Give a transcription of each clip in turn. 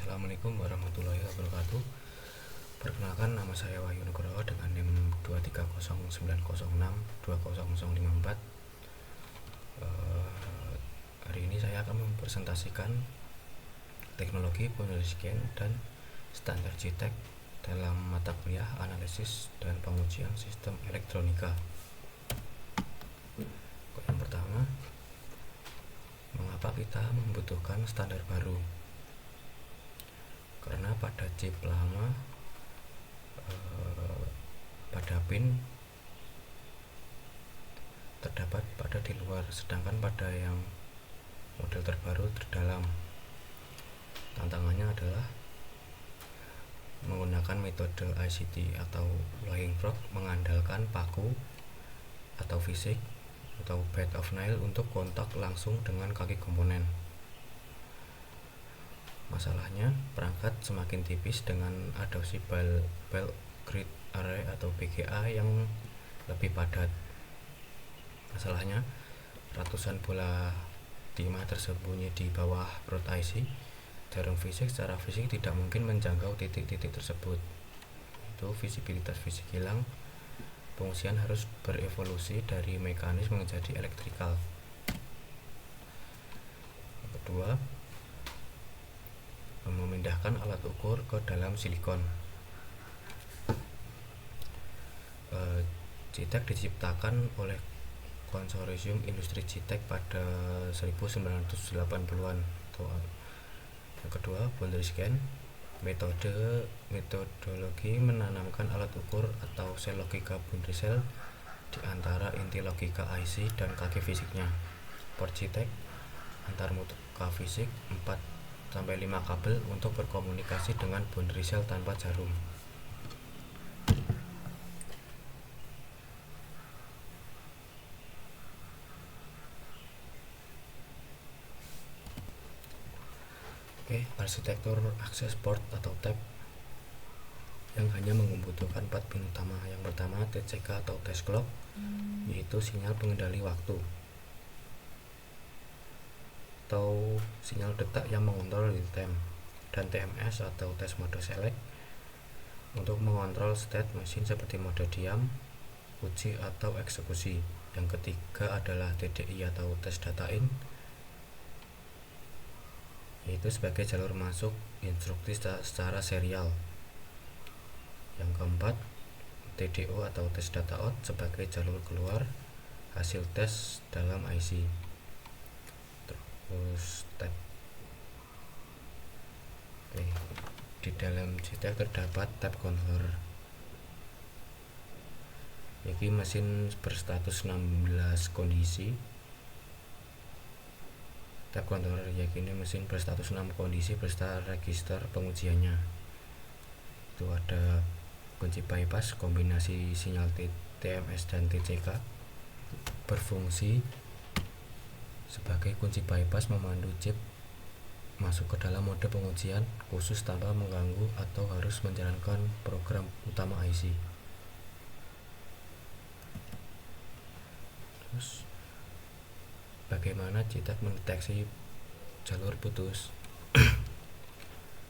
Assalamualaikum warahmatullahi wabarakatuh. Perkenalkan, nama saya Wahyu Nugroho dengan NIM 23090620054. Hari ini saya akan mempresentasikan teknologi boundary scan dan standar JTAG dalam mata kuliah analisis dan pengujian sistem elektronika. Yang pertama, mengapa kita membutuhkan standar baru? Karena pada chip lama, pada pin terdapat pada di luar, sedangkan pada yang model terbaru terdalam. Tantangannya adalah menggunakan metode ICT atau Loading Frog, mengandalkan paku atau fisik atau bed of nail untuk kontak langsung dengan kaki komponen. Masalahnya, perangkat semakin tipis dengan adopsi Ball Grid Array atau BGA yang lebih padat. Masalahnya, ratusan bola timah tersembunyi di bawah perut IC. Jarum fisik secara fisik tidak mungkin menjangkau titik-titik tersebut. Itu visibilitas fisik hilang. Pengungsian harus berevolusi dari mekanis menjadi elektrikal. Yang kedua, memindahkan alat ukur ke dalam silikon. JTAG diciptakan oleh konsorsium industri JTAG pada 1980-an. Yang kedua, boundary scan. Metodologi menanamkan alat ukur atau sel logika boundary cell di antara inti logika IC dan kaki fisiknya. Port JTAG antar muka fisik 4-5 kabel untuk berkomunikasi dengan boundary cell tanpa jarum. Arsitektur akses port atau tab yang hanya membutuhkan 4 pin utama. Yang pertama, TCK atau test clock, yaitu sinyal pengendali waktu atau sinyal detak yang mengontrol real time, dan TMS atau test mode select untuk mengontrol state mesin seperti mode diam, uji atau eksekusi. Yang ketiga adalah TDI atau test data in, yaitu sebagai jalur masuk instruksi secara serial. Yang keempat, TDO atau test data out sebagai jalur keluar hasil tes dalam IC. Terus tab. Di dalam JTAG terdapat tab controller. Ini mesin berstatus 16 kondisi. Tab controller yakini mesin berstatus 6 kondisi beserta register pengujiannya. Itu ada kunci bypass, kombinasi sinyal TMS dan TCK, berfungsi sebagai kunci bypass, memandu chip masuk ke dalam mode pengujian khusus tanpa mengganggu atau harus menjalankan program utama IC. Terus, bagaimana JTAG mendeteksi jalur putus?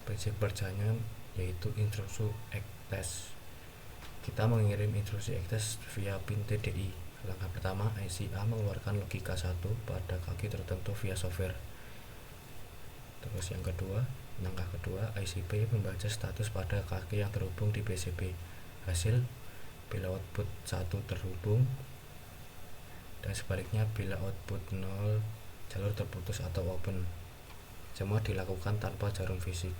Prinsip kerjanya yaitu instruksi ECTEST. Kita mengirim instruksi ECTEST via pin TDI. Langkah pertama, IC A mengeluarkan logika 1 pada kaki tertentu via software. Terus langkah kedua, IC B membaca status pada kaki yang terhubung di PCB. Hasil, bila output 1 terhubung, dan sebaliknya bila output 0, jalur terputus atau open. Semua dilakukan tanpa jarum fisik.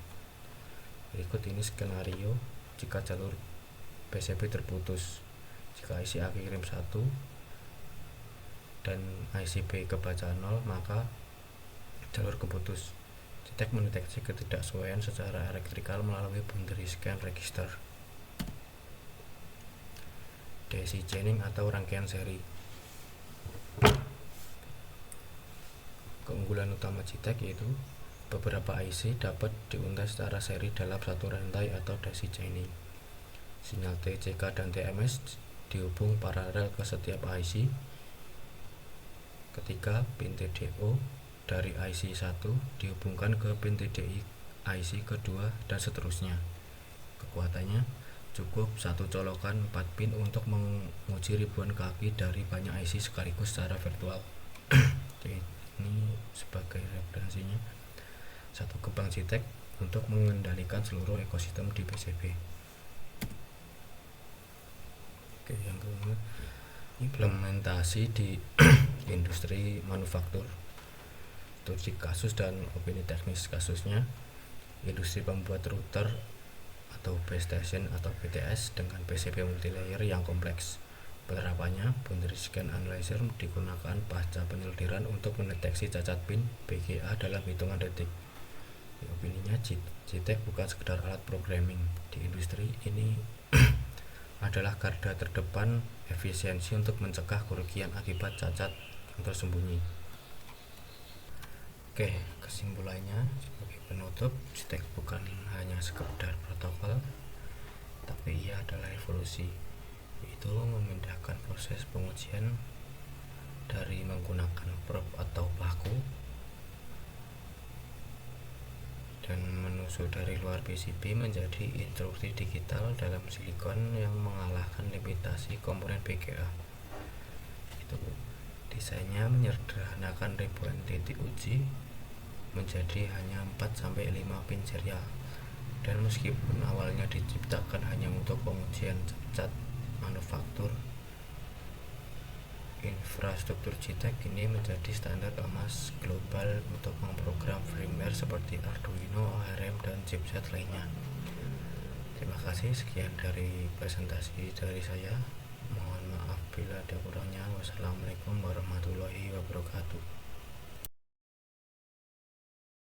Berikut ini skenario jika jalur PCB terputus. Jika IC A kirim 1 dan IC B kebaca 0, maka jalur keputus. JTAG mendeteksi ketidaksesuaian secara elektrikal melalui boundary scan register. Daisy chaining atau rangkaian seri. Keunggulan utama JTAG yaitu beberapa IC dapat diuntai secara seri dalam satu rantai atau daisy chaining. Sinyal TCK dan TMS dihubung paralel ke setiap IC. Ketiga, pin TDO dari IC 1 dihubungkan ke pin TDI IC kedua, dan seterusnya. Kekuatannya cukup satu colokan 4 pin untuk menguji ribuan kaki dari banyak IC sekaligus secara virtual. Jadi ini sebagai referensinya, satu gerbang JTAG untuk mengendalikan seluruh ekosistem di PCB. Oke, yang kedua, implementasi di industri manufaktur. Studi kasus dan opini teknis kasusnya, industri pembuat router atau base station atau BTS dengan PCB multilayer yang kompleks. Penerapannya, boundary scan analyzer digunakan pasca penyeldiran untuk mendeteksi cacat pin BGA dalam hitungan detik. Opininya, JTAG bukan sekedar alat programming. Di industri ini adalah garda terdepan efisiensi untuk mencegah kerugian akibat cacat yang tersembunyi. Oke, kesimpulannya sebagai penutup, JTAG bukan hanya sekedar protokol, tapi ia adalah evolusi, yaitu memindahkan proses pengujian dari menggunakan probe atau paku dan menusuk dari luar PCB menjadi instruksi digital dalam silikon yang mengalahkan limitasi komponen BGA. Itu desainnya menyederhanakan ribuan titik uji menjadi hanya 4-5 pin serial, dan meskipun awalnya diciptakan hanya untuk pengujian cacat manufaktur, infrastruktur JTAG ini menjadi standar emas global untuk memprogram firmware seperti Arduino, ARM, dan chipset lainnya. Terima kasih, sekian dari presentasi dari saya. Mohon maaf bila ada kurangnya. Wassalamualaikum warahmatullahi wabarakatuh.